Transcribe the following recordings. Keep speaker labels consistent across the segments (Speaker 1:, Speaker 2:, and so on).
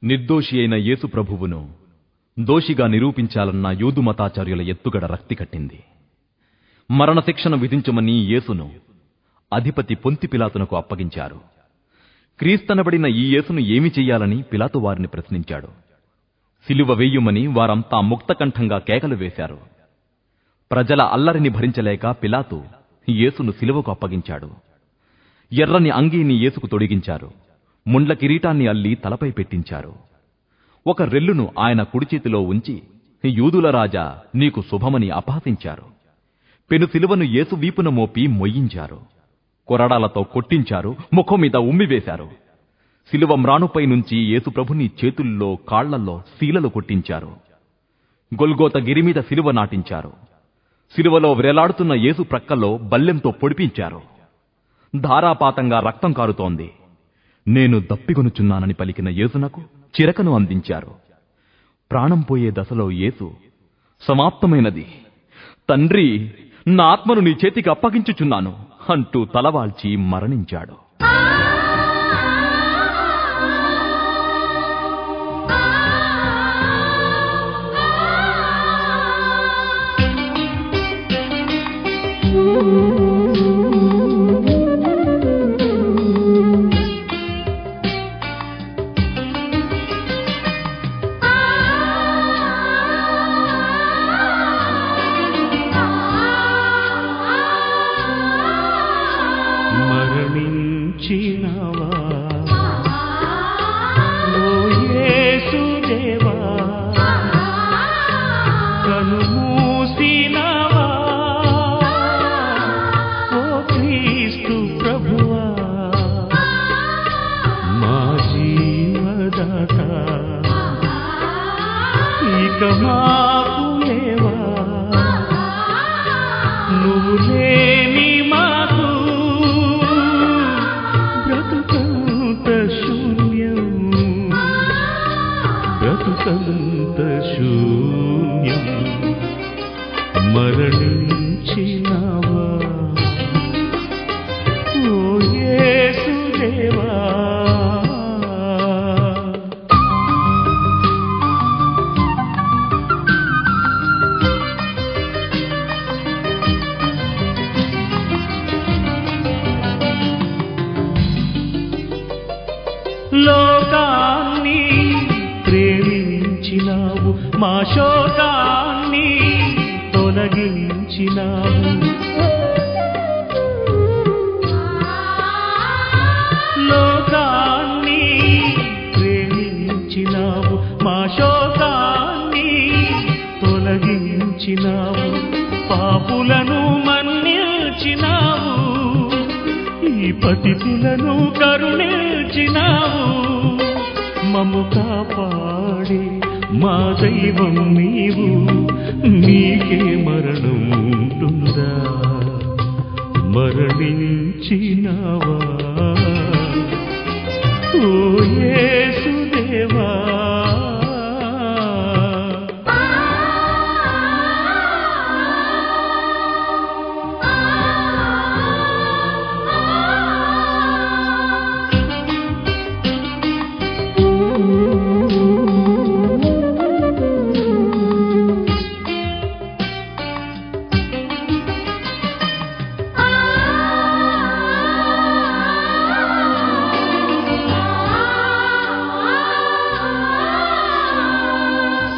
Speaker 1: నిర్దోషి అయిన యేసు ప్రభువును దోషిగా నిరూపించాలన్న యూదు మతాచార్యుల ఎత్తుగడ రక్తి కట్టింది. మరణశిక్షను విధించమని యేసును అధిపతి పొంతి పిలాతునకు అప్పగించారు. క్రీస్తనబడిన ఈ యేసును ఏమి చెయ్యాలని పిలాతు వారిని ప్రశ్నించాడు. సిలువ వేయుమని వారంతా ముక్తకంఠంగా కేకలు వేశారు. ప్రజల అల్లరిని భరించలేక పిలాతు యేసును సిలువకు అప్పగించాడు. ఎర్రని అంగీని యేసుకు తొడిగించారు. ముండ్ల కిరీటాన్ని అల్లి తలపై పెట్టించారు. ఒక రెల్లును ఆయన కుడిచేతిలో ఉంచి, యూదుల రాజా నీకు శుభమని అపహసించారు. పెను సిలువను యేసు వీపున మోపి మొయ్యించారు. కొరడాలతో కొట్టించారు. ముఖం మీద ఉమ్మివేశారు. సిలువ మ్రానుపై నుంచి యేసు ప్రభుని చేతుల్లో కాళ్లల్లో శీలలు కొట్టించారు. గొల్గోత గిరిమీద సిలువ నాటించారు. సిలువలో వ్రేలాడుతున్న యేసు ప్రక్కల్లో బల్లెంతో పొడిపించారు. ధారాపాతంగా రక్తం కారుతోంది. నేను దప్పిగొనుచున్నానని పలికిన యేసునకు చిరకను అందించారు. ప్రాణం పోయే దశలో యేసు సమాప్తమైనది, తండ్రి నా ఆత్మను నీ చేతికి అప్పగించుచున్నాను అంటూ తలవాల్చి మరణించాడు.
Speaker 2: మరణించినవా ఓ యేసు దేవా, కనుమూసినవా ఓ క్రీస్తు ప్రభువా, మా జీవదాత ఇక మాకు లేవా, నువ్వు లేని మాకు బ్రతుకంత శూన్యం, బ్రతుకంత శూన్యం. మరణించినవా ఓ యేసు దేవా. లోకాన్ని ప్రేమించినావు, మా శోకాన్ని తొలగించినావు. లోకాన్ని ప్రేమించినావు, మా శోకాన్ని తొలగించినావు. పాపులను మన్నించినావు, ఈ పతితులను కరుణించినావు. మమ్ము కాపాడి మా దైవం నీవు, నీకే మరణం ఉంటుందా. మరణించినావా ఓ యేసు దేవా.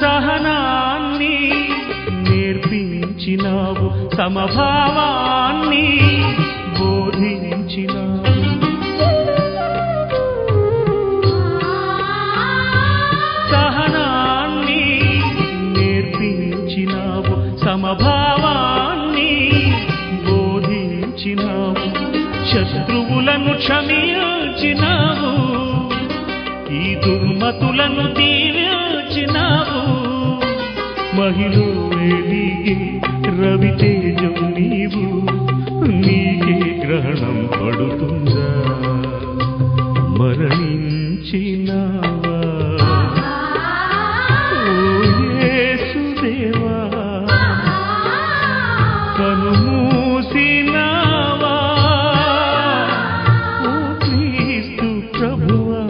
Speaker 2: సహనాన్ని నేర్పించినావు, సమభావాన్ని బోధించినావు. సహనాన్ని నేర్పించినావు, సమభావాన్ని బోధించినావు. శత్రువులను క్షమించినావు, ఈ దుర్మతులను దీవించినావు. మహిళ వెలిగే రవితేజం నీవు, నీకే గ్రహణం పడుతుందా. మరణించినావా ఓ యేసు దేవా, కనుమూసినావా ఓ క్రీస్తు ప్రభువా,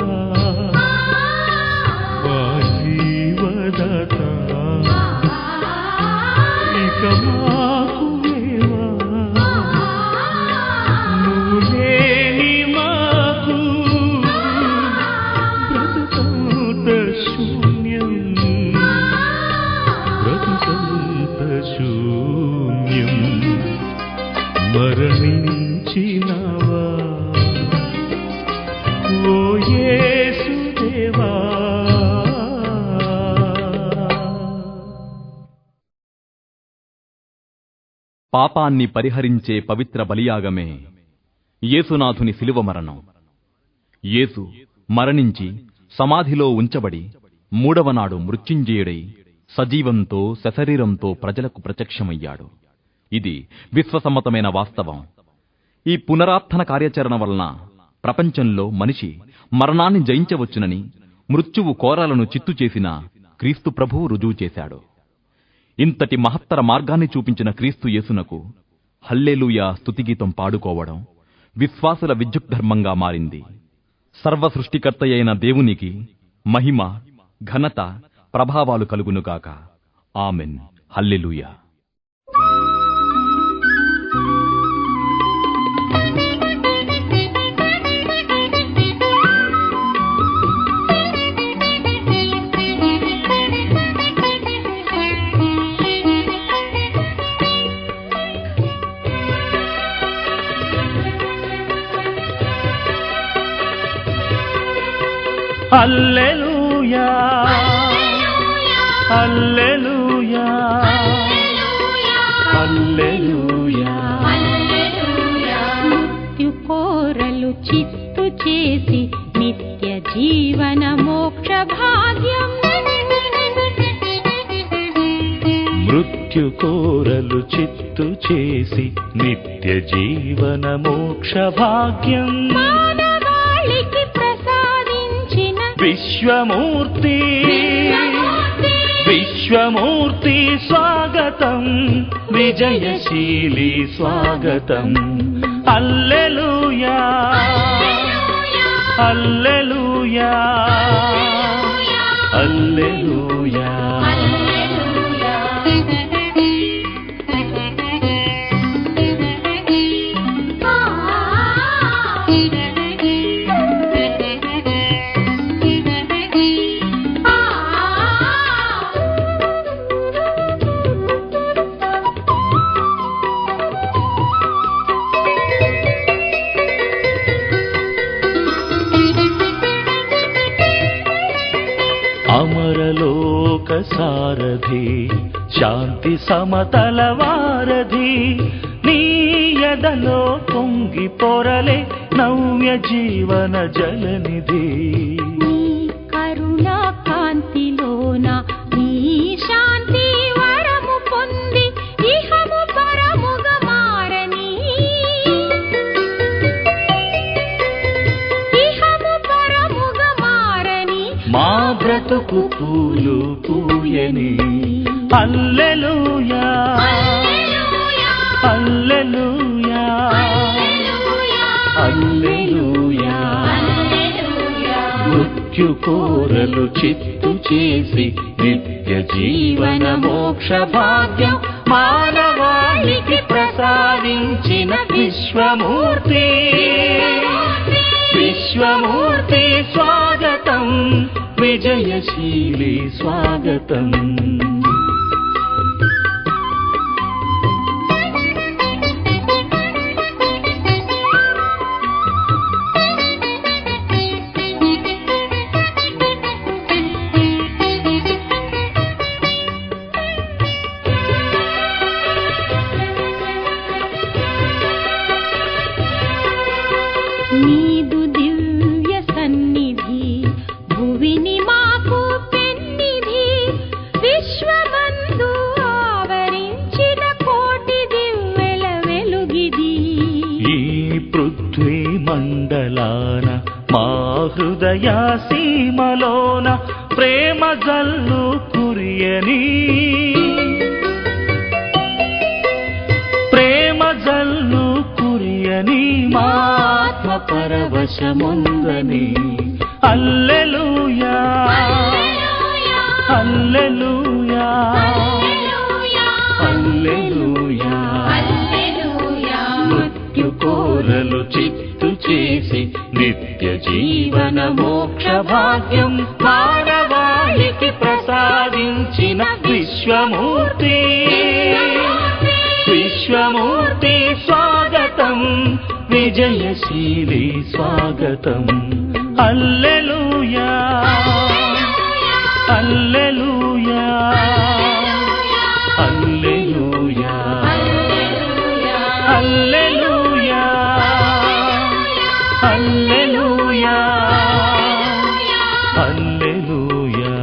Speaker 1: పాపాన్ని పరిహరించే పవిత్ర బలియాగమే యేసునాథుని శిలువ మరణం. యేసు మరణించి సమాధిలో ఉంచబడి మూడవనాడు మృత్యుంజయుడై సజీవంతో సశరీరంతో ప్రజలకు ప్రత్యక్షమయ్యాడు. ఇది విశ్వసమ్మతమైన వాస్తవం. ఈ పునరాత్థన కార్యాచరణ వలన ప్రపంచంలో మనిషి మరణాన్ని జయించవచ్చునని మృత్యువు కోరాలను చిత్తు చేసిన క్రీస్తు ప్రభువు రుజువు చేశాడు. ఇంతటి మహత్తర మార్గాన్ని చూపించిన క్రీస్తు యేసునకు హల్లెలూయా స్తుతిగీతం పాడుకోవడం విశ్వాసుల విద్యుక్ధర్మంగా మారింది. సర్వ సృష్టికర్తయైన దేవునికి మహిమ, ఘనత, ప్రభావాలు కలుగునుగాక. ఆమెన్. హల్లెలూయా.
Speaker 2: హల్లెలూయా హల్లెలూయా హల్లెలూయా.
Speaker 3: మృత్యు కోరలు చిత్తు చేసి నిత్య జీవన మోక్ష భాగ్యం.
Speaker 2: మృత్యు కోరలు చిత్తు చేసి నిత్య జీవన మోక్ష భాగ్యం
Speaker 3: మానవాళికి ప్రసాదించిన
Speaker 2: విశ్వమూర్తి విశ్వమూర్తి స్వాగతం, విజయశీలి స్వాగతం. హల్లెలూయా హల్లెలూయా హల్లెలూయా. అమరలోక సారథి, శాంతి సమతల వారధి, నీయదలో పొంగి పొరలే నవ్య జీవన జలనిధి.
Speaker 3: నీ కరుణా కాంతిలోన నీ శాంతి వరము పొంది ఇహము పరముగా మారని, ఇహము పరముగా మారని
Speaker 2: మా బ్రతుకు పూలు పూయని. హల్లెలూయా హల్లెలూయా హల్లెలూయా. మృత్యు కోరలు చిత్తు చేసి నిత్య జీవన మోక్ష భాగ్యం మానవాళికి ప్రసాదించిన విశ్వమూర్తి విశ్వమూర్తి స్వాగతం, విజయశీలి స్వాగతం.
Speaker 3: నీదు దివ్య సన్నిధి భువిని మాకు పెన్నిధి, విశ్వమందు ఆవరించిన కోటి దివ్వెల వెలుగిది.
Speaker 2: ఈ పృథ్వీ మండలాన మా హృదయ సీమలోన ప్రేమ జల్లు కురియని, ప్రేమ జల్లు కురియని, మా ఆత్మ పరవశముందని. హల్లెలూయా హల్లెలూయా హల్లెలూయా. మృత్యు కోరలు చిత్తు చేసి నిత్య జీవన మోక్ష భాగ్యం మానవాళికి ప్రసాదించిన విశ్వమూర్తి విశ్వమూర్తి స్వాగతం, విజయశీలి స్వాగతం. హల్లెలూయా హల్లెలూయా హల్లెలూయా. హల్లెలూయా.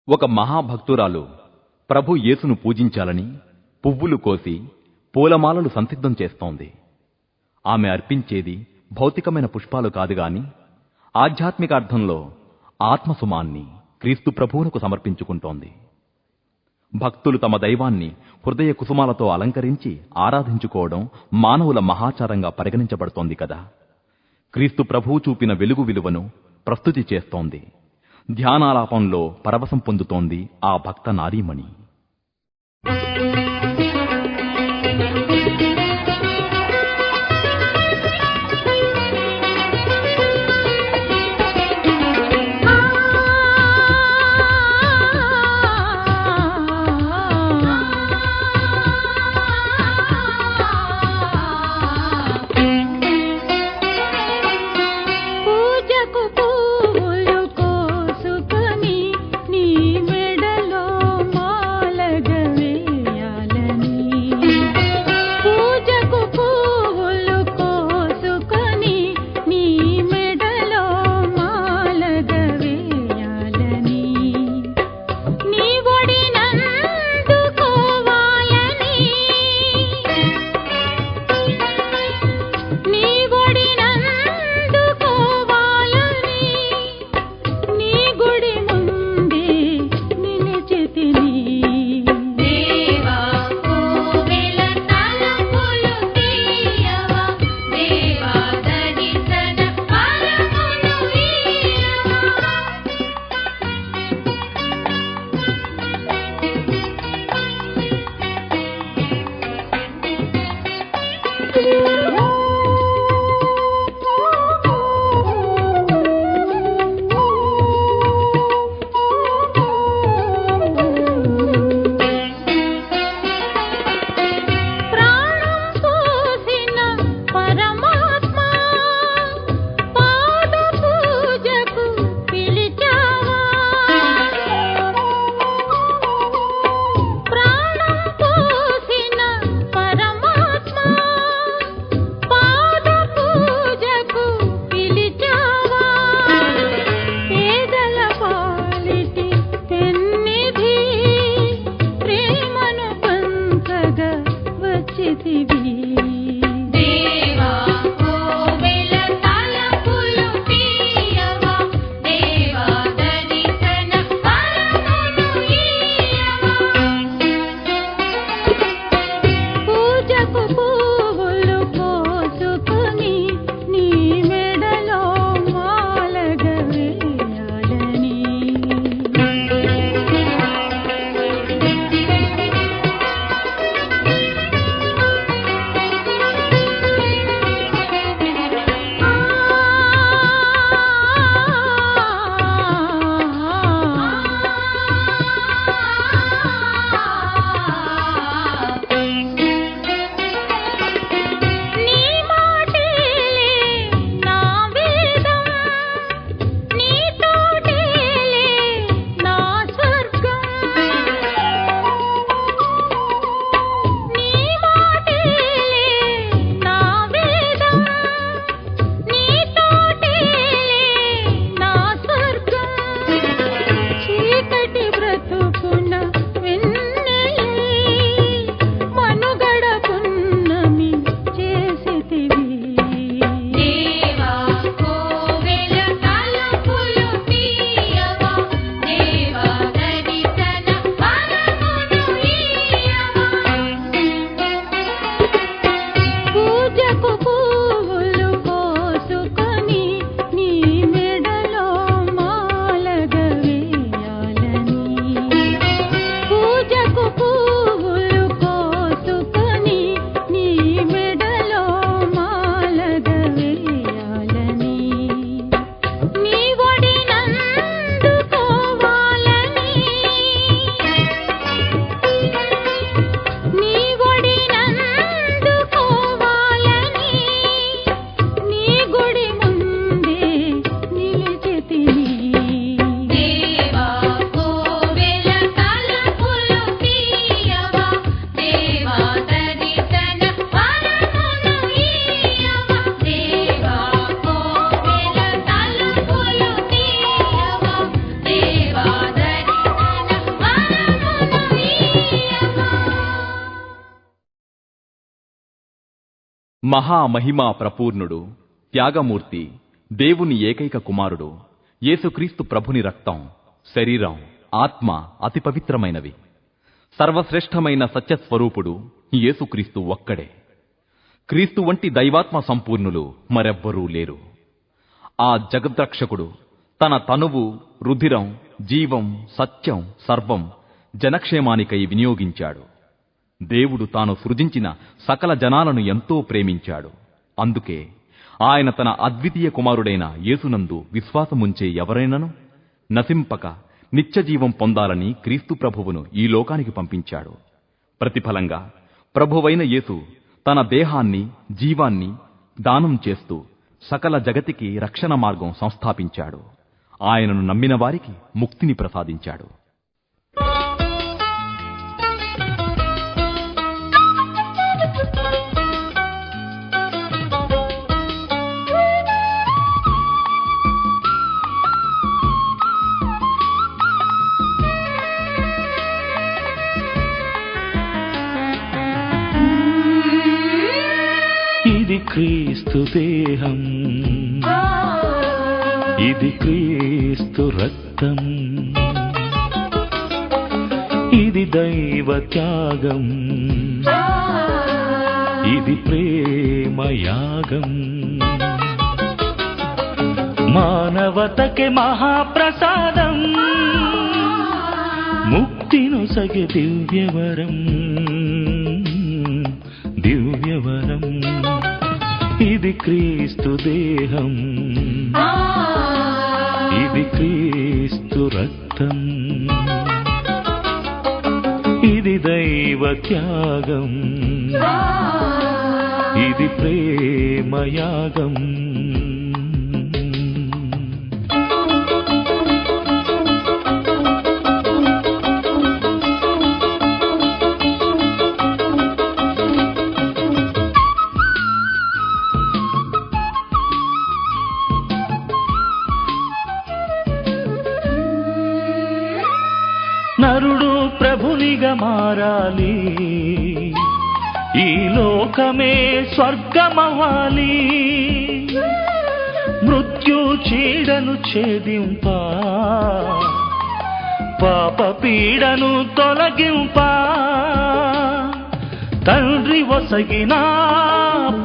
Speaker 1: ఒక మహాభక్తురాలు ప్రభు యేసును పూజించాలని పువ్వులు కోసి పూలమాలలు సంసిద్ధం చేస్తోంది. ఆమె అర్పించేది భౌతికమైన పుష్పాలు కాదుగాని ఆధ్యాత్మిక అర్థంలో ఆత్మసుమాన్ని క్రీస్తు ప్రభువునకు సమర్పించుకుంటోంది. భక్తులు తమ దైవాన్ని హృదయ కుసుమాలతో అలంకరించి ఆరాధించుకోవడం మానవుల మహాచారంగా పరిగణించబడుతోంది కదా. క్రీస్తు ప్రభువు చూపిన వెలుగు విలువను ప్రస్తుతి చేస్తోంది. ధ్యానాలాపంలో పరవశం పొందుతోంది ఆ భక్త నారీమణి.
Speaker 3: పూజకు పువ్వులు కోసుకొని నీ మెడలో మాలగ వేయాల
Speaker 1: మహామహిమా ప్రపూర్ణుడు, త్యాగమూర్తి, దేవుని ఏకైక కుమారుడు యేసుక్రీస్తు ప్రభుని రక్తం, శరీరం, ఆత్మ అతి పవిత్రమైనవి. సర్వశ్రేష్టమైన సత్యస్వరూపుడు యేసుక్రీస్తు ఒక్కడే. క్రీస్తు వంటి దైవాత్మ సంపూర్ణులు మరెవ్వరూ లేరు. ఆ జగద్రక్షకుడు తన తనువు, రుధిరం, జీవం, సత్యం, సర్వం జనక్షేమానికై వినియోగించాడు. దేవుడు తాను సృజించిన సకల జనాలను ఎంతో ప్రేమించాడు. అందుకే ఆయన తన అద్వితీయ కుమారుడైన యేసునందు విశ్వాసముంచే ఎవరైనను నశింపక నిత్యజీవం పొందాలని క్రీస్తు ప్రభువును ఈ లోకానికి పంపించాడు. ప్రతిఫలంగా ప్రభువైన యేసు తన దేహాన్ని, జీవాన్ని దానం చేస్తూ సకల జగతికి రక్షణ మార్గం సంస్థాపించాడు. ఆయనను నమ్మిన వారికి ముక్తిని ప్రసాదించాడు.
Speaker 2: ఇది క్రీస్తు దేహం, ఇది క్రీస్తు రక్తం, ఇది దైవ త్యాగం, ఇది ప్రేమయాగం. మానవతకే మహాప్రసాదం, ముక్తినొసగే దివ్యవరం, దివ్యవరం. ఇది క్రీస్తు దేహం, ఇది క్రీస్తు రక్తం, ఇది దైవ త్యాగం, ఇది ప్రేమయాగం. నరుడు ప్రభునిగా మారాలి, ఈ లోకమే స్వర్గమవ్వాలి. మృత్యు చీడను ఛేదింపా, పాప పీడను తొలగింపా. తండ్రి ఒసగిన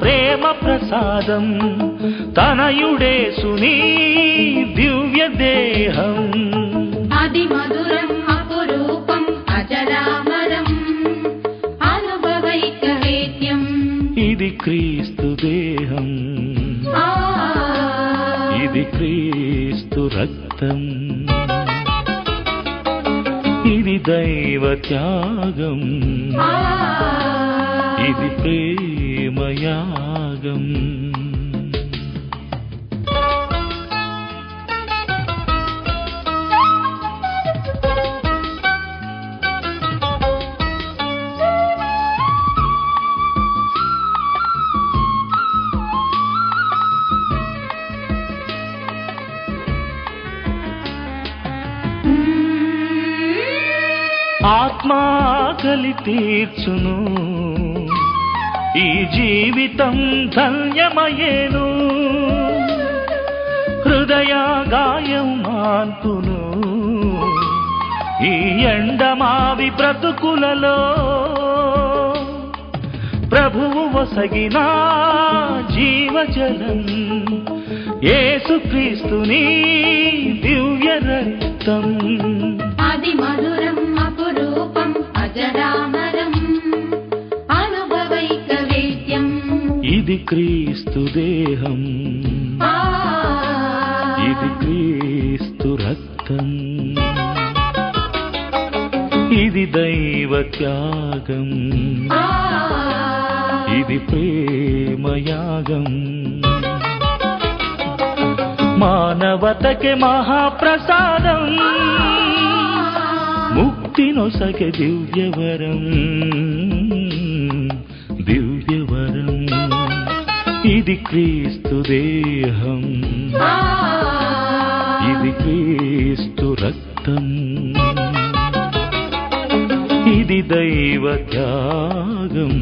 Speaker 2: ప్రేమ ప్రసాదం, తనయుడేసుని దివ్య దేహం.
Speaker 3: అది మధురం అపురూపం అజరామరం అనుభవైక వేద్యం.
Speaker 2: ఇది క్రీస్తు దేహం, ఇది క్రీస్తు రక్తం, ఇది దైవ త్యాగం, ఇది ప్రేమయాగం. ఆత్మాకలి తీర్చును, ఈ జీవితం ధన్యమయేను. హృదయ గాయం మాన్పును, ఈ ఎండమావి బ్రతుకులలో. ప్రభువు వసగిన జీవజలం, యేసుక్రీస్తుని దివ్య రక్తం.
Speaker 3: అది మధురం అపురూపం అజరామరం అనుభవైక వేద్యం.
Speaker 2: ఇది క్రీస్తు దేహం, ఇది క్రీస్తు రక్తం, ఇది దైవ త్యాగం, ఇది ప్రేమయాగం. మానవతకే మహాప్రసాదం, ముక్తినొసగే దివ్యవరం, దివ్యవరం. ఇది క్రీస్తు దేహం, ఇది క్రీస్తు రక్తం, ఇది దైవ త్యాగం,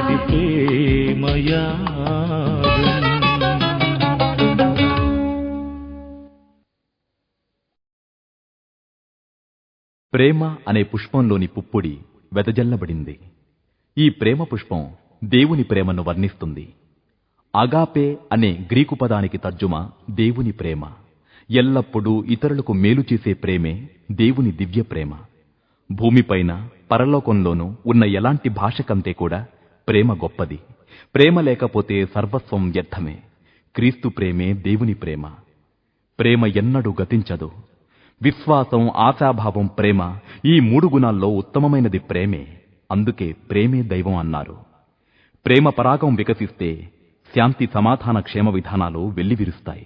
Speaker 2: ఇది ప్రేమయాగం.
Speaker 1: ప్రేమ అనే పుష్పంలోని పుప్పొడి వెదజల్లబడింది. ఈ ప్రేమ పుష్పం దేవుని ప్రేమను వర్ణిస్తుంది. అగాపే అనే గ్రీకు పదానికి తర్జుమా దేవుని ప్రేమ. ఎల్లప్పుడూ ఇతరులకు మేలు చేసే ప్రేమే దేవుని దివ్య ప్రేమ. భూమిపైన పరలోకంలోనూ ఉన్న ఎలాంటి భాష కంటే కూడా ప్రేమ గొప్పది. ప్రేమ లేకపోతే సర్వస్వం వ్యర్థమే. క్రీస్తు ప్రేమే దేవుని ప్రేమ. ప్రేమ ఎన్నడూ గతించదు. విశ్వాసం, ఆశాభావం, ప్రేమ, ఈ 3 గుణాల్లో ఉత్తమమైనది ప్రేమే. అందుకే ప్రేమే దైవం అన్నారు. ప్రేమ పరాగం వికసిస్తే శాంతి, సమాధాన, క్షేమ విధానాలు వెల్లివిరుస్తాయి.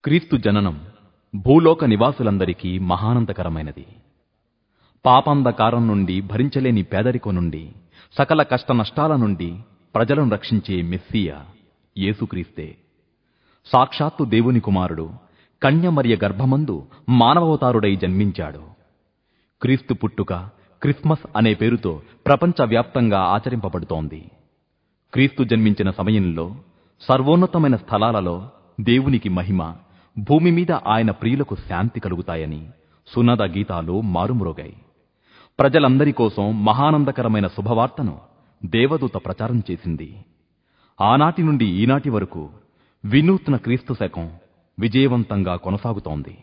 Speaker 1: క్రీస్తు జననం భూలోక నివాసులందరికీ మహానందకరమైనది. పాపాంధకారం నుండి, భరించలేని పేదరికం నుండి, సకల కష్ట నష్టాల నుండి ప్రజలను రక్షించే మెస్సియా యేసుక్రీస్తే. సాక్షాత్తు దేవుని కుమారుడు కన్యమరియ గర్భమందు మానవవతారుడై జన్మించాడు. క్రీస్తు పుట్టుక క్రిస్మస్ అనే పేరుతో ప్రపంచవ్యాప్తంగా ఆచరింపబడుతోంది. క్రీస్తు జన్మించిన సమయంలో సర్వోన్నతమైన స్థలాలలో దేవునికి మహిమ, భూమి మీద ఆయన ప్రియులకు శాంతి కలుగుతాయని సునద గీతాలు మారుమ్రోగాయి. ప్రజలందరి కోసం మహానందకరమైన శుభవార్తను దేవదూత ప్రచారం చేసింది. ఆనాటి నుండి ఈనాటి వరకు వినూత్న క్రీస్తు శకం విజయవంతంగా కొనసాగుతోంది.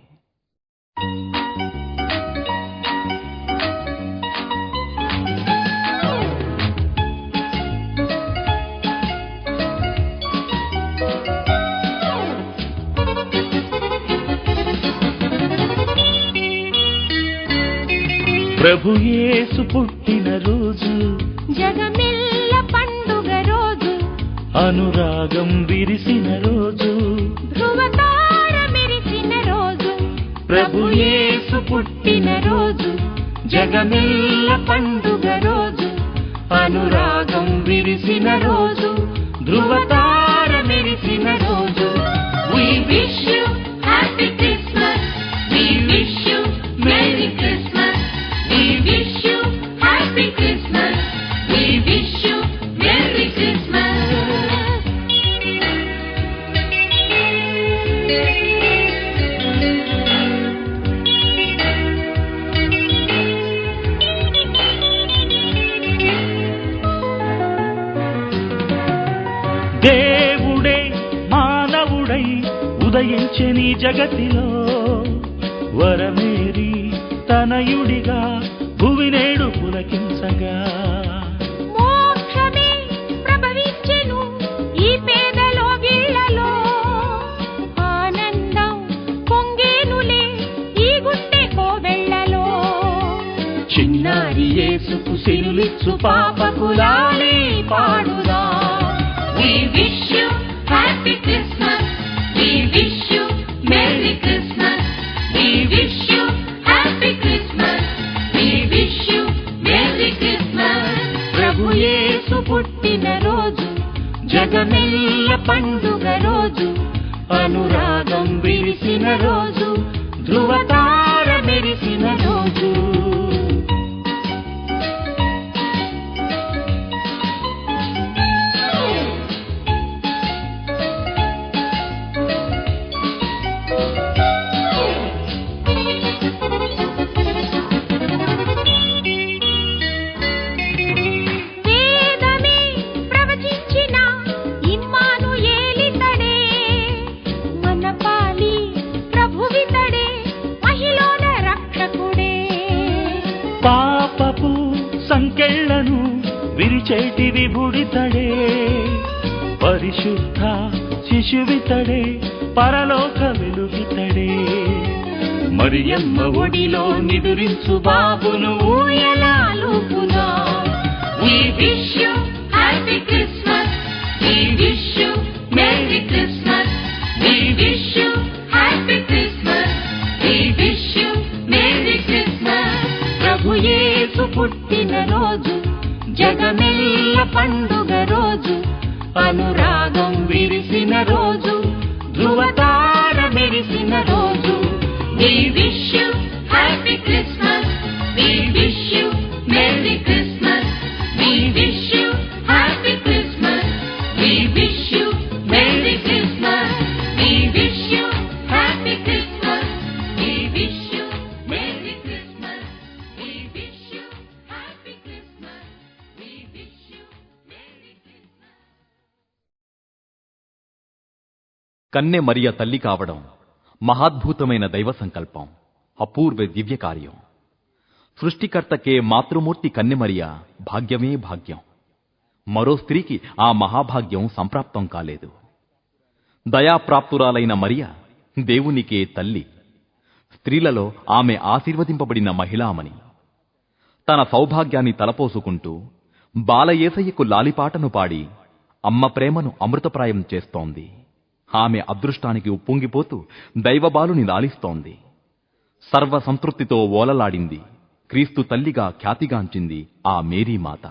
Speaker 2: ప్రభు యేసు పుట్టిన రోజు,
Speaker 4: జగమెల్ల పండుగ రోజు,
Speaker 2: అనురాగం విరిసిన రోజు,
Speaker 4: ధ్రువతార మెరిసిన రోజు.
Speaker 2: ప్రభు యేసు పుట్టిన రోజు, జగమెల్ల పండుగ రోజు, అనురాగం విరిసిన రోజు, ధ్రువతార మెరిసిన రోజు.
Speaker 3: We wish you happy Christmas. We wish you Merry Christmas. We wish you happy Christmas. We wish you Merry Christmas.
Speaker 2: దేవుడే మానవుడై ఉదయించని జగతిలో, వరమేరి తనయుడిగా భువినేడు పులకించగా,
Speaker 4: మోక్షమే ప్రభవించెను ఈ పేదలో గిళ్ళలో, ఆనందం పొంగేనులే ఈ గుండె కోవెళ్ళలో.
Speaker 2: చిన్నారి యేసుకు సిరులిచ్చు పాపకులాలే పాడుదా.
Speaker 3: We wish you happy Christmas. We wish you Merry Christmas. We wish you happy Christmas. We wish you Merry Christmas.
Speaker 4: ప్రభు యేసు పుట్టిన రోజు,
Speaker 2: జగమెల్ల పండుగ రోజు, అనురాగం విరిసిన రోజు, ధ్రువతార మెరిసిన రోజు.
Speaker 4: వేదమే ప్రవచించిన ఇమ్మానుయేలితడే, మన పాలి ప్రభువితడే, మహిళోన రక్షకుడే.
Speaker 2: పాపపు సంకెళ్లను విరిచేటి విభుడితడే, పరిశుద్ధ శిశువితడే, పరలోక వెలుగితడే. మరియమ్మ ఒడిలో నిదురించు బాబును ఊయలాలుపుదా.
Speaker 3: We wish you happy Christmas. We wish you Merry Christmas. We wish you happy Christmas. We wish you Merry Christmas.
Speaker 4: ప్రభు యేసు పుట్టిన రోజు,
Speaker 2: జగమెల్ల పండుగ రోజు, అనురాగం విరిసిన రోజు, ధ్రువతార మెరిసిన రోజు.
Speaker 3: We wish you happy Christmas. We wish you Merry Christmas. We wish you happy Christmas. We wish you Merry Christmas. We wish you happy Christmas. We wish you Merry Christmas. We wish you happy Christmas. We wish you Merry Christmas.
Speaker 1: కన్నె మరియ తల్లి కావడం మహాద్భుతమైన దైవ సంకల్పం, అపూర్వ దివ్య కార్యం. సృష్టికర్తకే మాతృమూర్తి కన్నెమరియ భాగ్యమే భాగ్యం. మరో స్త్రీకి ఆ మహాభాగ్యం సంప్రాప్తం కాలేదు. దయాప్రాప్తురాలైన మరియ దేవునికే తల్లి. స్త్రీలలో ఆమె ఆశీర్వదింపబడిన మహిళామణి. తన సౌభాగ్యాన్ని తలపోసుకుంటూ బాలయేసయ్యకు లాలిపాటను పాడి అమ్మ ప్రేమను అమృతప్రాయం చేస్తోంది. ఆమె అదృష్టానికి ఉప్పొంగిపోతూ దైవబాలుని లాలిస్తోంది. సర్వ సంతృప్తితో ఓలలాడింది. క్రీస్తు తల్లిగా ఖ్యాతిగాంచింది ఆ మేరీమాత.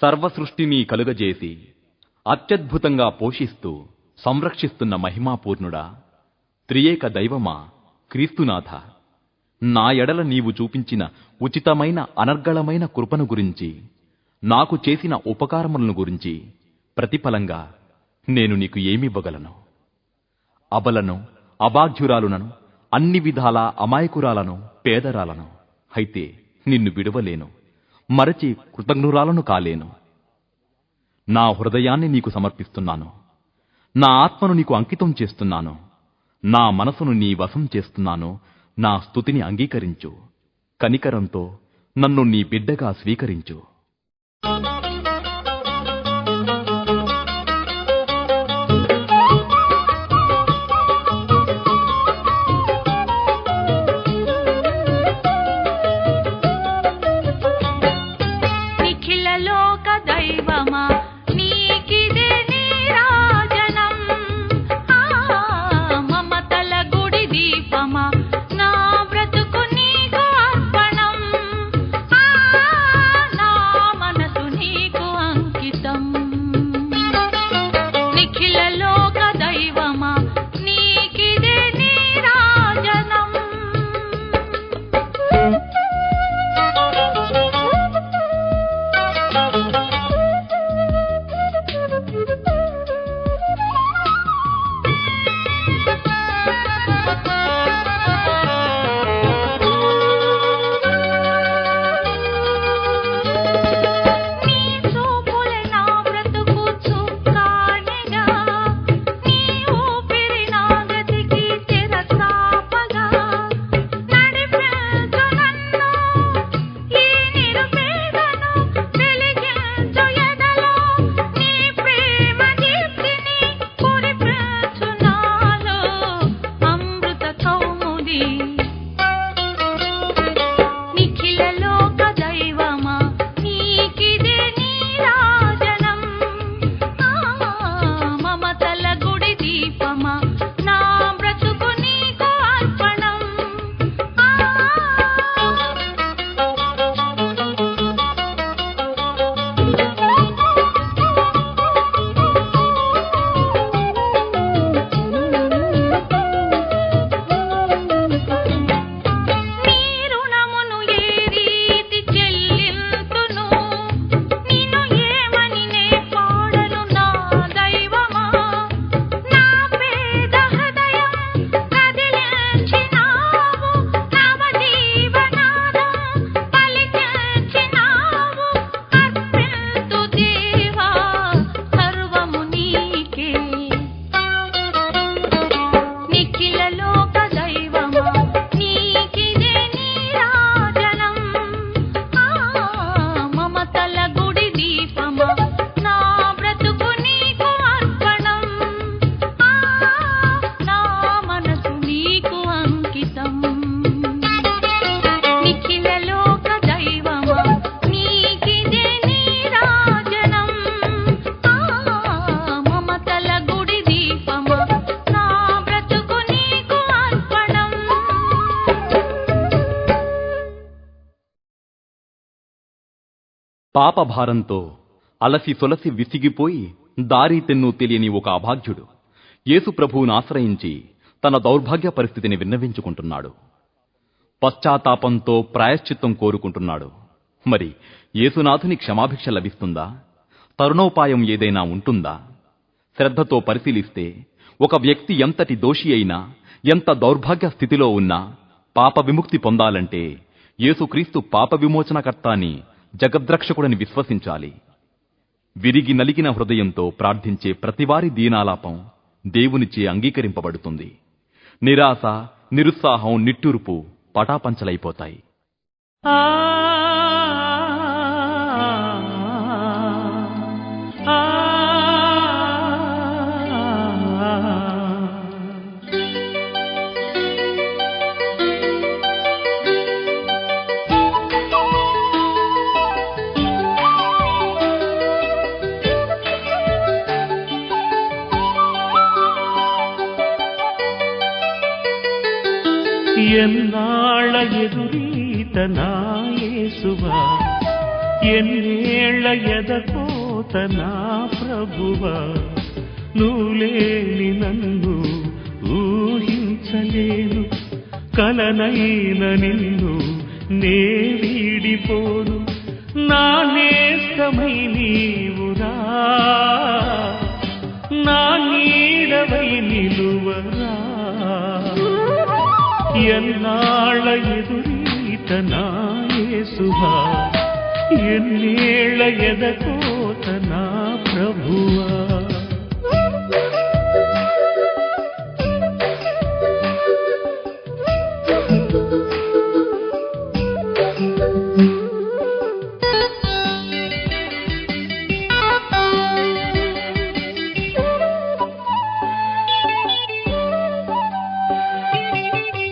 Speaker 1: సర్వసృష్టిని కలుగజేసి అత్యద్భుతంగా పోషిస్తూ సంరక్షిస్తున్న మహిమాపూర్ణుడా, త్రియేక దైవమా, క్రీస్తునాథ, నా ఎడల నీవు చూపించిన ఉచితమైన అనర్గళమైన కృపను గురించి, నాకు చేసిన ఉపకారములను గురించి ప్రతిఫలంగా నేను నీకు ఏమివ్వగలను? అబలను, అభాగ్యురాలునను, అన్ని విధాల అమాయకురాలను, పేదరాలను. అయితే నిన్ను విడువలేను, మరచి కృతజ్ఞురాలను కాలేను. నా హృదయాన్ని నీకు సమర్పిస్తున్నాను, నా ఆత్మను నీకు అంకితం చేస్తున్నాను, నా మనసును నీ వశం చేస్తున్నాను. నా స్తుతిని అంగీకరించు, కనికరంతో నన్ను నీ బిడ్డగా స్వీకరించు.
Speaker 3: దైవమా నీకిదే నీరాజనం మమతల గుడి దీపమా నా బ్రతుకు నీకు అర్పణం నా మనసు నీకు అంకితం నిఖిల లోక దైవమా నీకిదే నీరాజనం నీ చూపులే నా బ్రతుకు చుక్కానిగా నీ ఊపిరి నా గతికి తెరచాపగా నడిపించు నన్ను ఈ నిరుపేదను వెలిగించు ఎదలో నీ ప్రేమ దీప్తిని కురిపించు నాలో అమృత కౌముది నిఖిల లోక దైవమా నీకిదే నీరాజనం మమతల గుడి దీపమా నా బ్రతుకు నీకు అర్పణం నీ రుణమును ఏ రీతి చెల్లింతును నిన్ను ఏమని నే పాడను నా దైవమా నా పేద హృదయం కదిలించినావు నవజీవనాదం పలికించినావు అర్పింతు దేవా సర్వము నీకే నిఖిల లోక దైవమా నీకిదే నీరాజనం మమతల గుడి దీపమా నా బ్రతుకు నీకు అర్పణం నా మనసు నీకు అంకితం నిఖిల లోక దైవమా నీకిదే నీరాజనం మమతల గుడి దీపమా నా బ్రతుకు నీకు అర్పణం
Speaker 1: పాపభారంతో అలసి సొలసి విసిగిపోయి దారి తెన్ను తెలియని ఒక అభాగ్యుడు యేసు ప్రభువును ఆశ్రయించి తన దౌర్భాగ్య పరిస్థితిని విన్నవించుకుంటున్నాడు. పశ్చాత్తాపంతో ప్రాయశ్చిత్తం కోరుకుంటున్నాడు. మరి యేసునాథుని క్షమాభిక్ష లభిస్తుందా? తరుణోపాయం ఏదైనా ఉంటుందా? శ్రద్ధతో పరిశీలిస్తే ఒక వ్యక్తి ఎంతటి దోషి అయినా, ఎంత దౌర్భాగ్య స్థితిలో ఉన్నా పాప విముక్తి పొందాలంటే యేసుక్రీస్తు పాప విమోచనకర్త అని జగద్రక్షకుడని విశ్వసించాలి. విరిగి నలిగిన హృదయంతో ప్రార్థించే ప్రతివారి దీనాలాపం దేవునిచే అంగీకరింపబడుతుంది. నిరాశ, నిరుత్సాహం, నిట్టూర్పు పటాపంచలైపోతాయి.
Speaker 2: ఎన్నాళ్ళ ఎదురీత నా యేసువా, ఎన్నేళ్ల ఎదకోత నా ప్రభువా, నువ్వు లేని నన్ను ఊహించలేను, కలనైన నిన్ను నే వీడిపోను, నా నేస్తమై నీవురా, నా నీడవై నిలువరా. ఎన్నాళ్ళ ఎదురీత నా యేసువా, ఎన్నేళ్ల ఎదకోత నా ప్రభువా.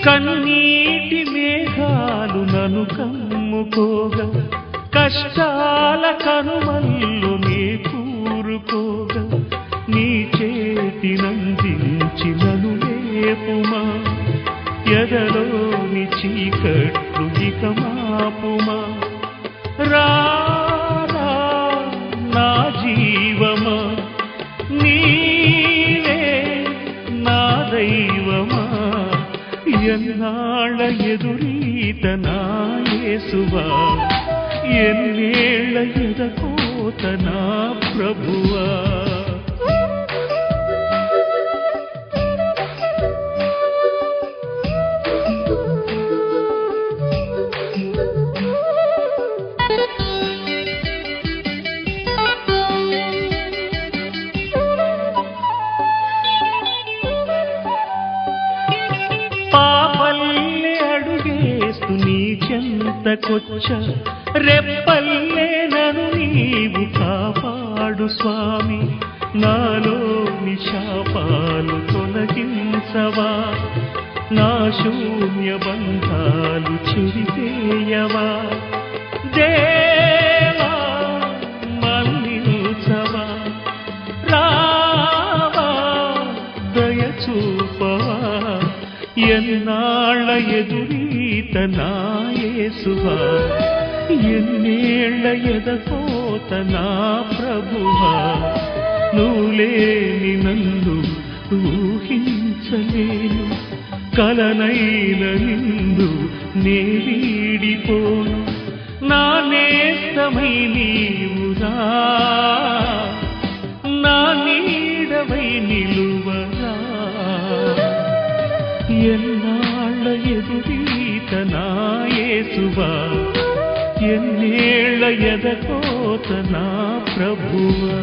Speaker 2: కన్నీటి మేఘాలు నన్ను కమ్ముకోగా, కష్టాల కనుమల్లు జీవమా నీవే నా దైవమా ఎన్నాళ్ళ ఎదురీత నా యేసువా ఎన్నేళ్ళ ఎదకోత నా ప్రభువా చెంతకొచ్చ రెప్పల్లే నన్ను నీవు కాపాడు స్వామి నాలోని శాపాలు తొలగించవా నా శూన్య బంధాలు చెరిపేయవా దేవా మన్నించవా రావా దయచూపవా ఎన్నాళ్ళ ఎదురీత నా యేసువా ఎన్నేళ్ళ ఎదకోత నా ప్రభువా నువ్వులేని నన్ను ఊహించలేను కలనైన నిందు నే వీడిపోను నా నేస్తమై నీవురా నా నీడవై నిలువరా ఎన్నాళ్ళ ఎదురీత నా యేసువా ఎన్నేళ్ళ ఎదకోత నా ప్రభువా